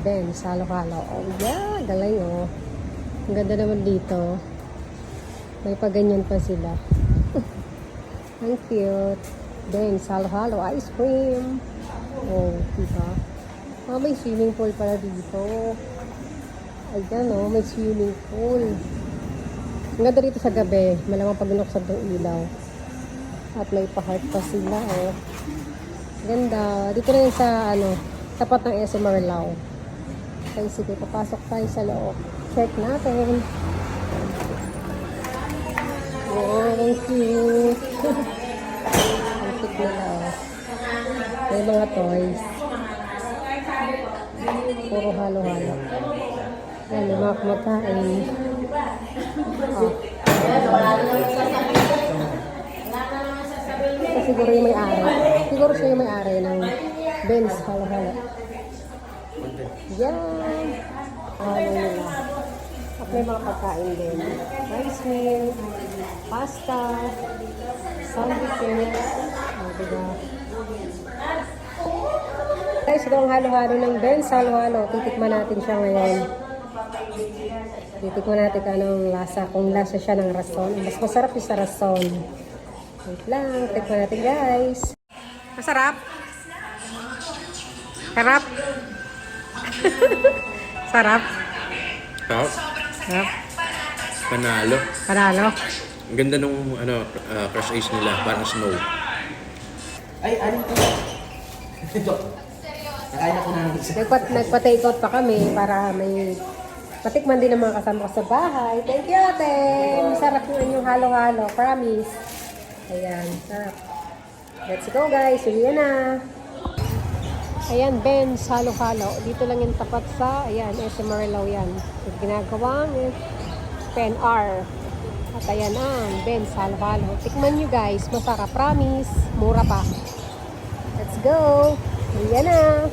Then, halo-halo. Oh, yeah. Galing, oh. Ang ganda naman dito. May paganyan pa sila. Ang cute. Then, halo-halo. Ice cream. Oh, diba? Ah, may swimming pool pala dito. Ayan, oh. May swimming pool. Ang ganda dito sa gabi. Malamang pag binuksan ng ilaw. At may pa-heart pa sila, oh. Ganda. Dito na yun sa, tapat ng SM Marilao. Okay, sige, papasok tayo sa loob. Check natin. Oh, ang cute. Ang cute nila. May mga toys. Puro halo-halo. Yan, may mga kumakain. Oh. Ito siguro yung may-ari. Siguro siya yung may-ari ng Ben's halo-halo. Yan. Halo nila. At may mga pagkain din. Rice meal, pasta, sandwiches. Diba? Guys, ito ang halo-halo ng Ben's halo-halo. Titikman natin siya ngayon. Titikman natin anong lasa. Kung lasa siya ng rason. Mas masarap yung sa rason. Wait lang. Tikman natin, guys. Masarap? Sarap? Sarap? Sarap? Sarap? Panalo. Panalo? Ang ganda nung crush ice nila, parang snow. Ay, alin ko? Ito. Nakain ako na ng isa. Nagpa-take out pa kami para may patikman din ng mga kasama ko sa bahay. Thank you, ate! Masarap yung halo-halo. Promise. Ayan, sarap. Let's go, guys. Uwi na. Ayan, Ben's halo-halo. Dito lang yung tapat sa, ayan, SM Marilao yan. Yung ginagawang Pen R. At ayan ang Ben's halo-halo. Tikman nyo, guys. Masarap. Promise. Mura pa. Let's go. Uwi na.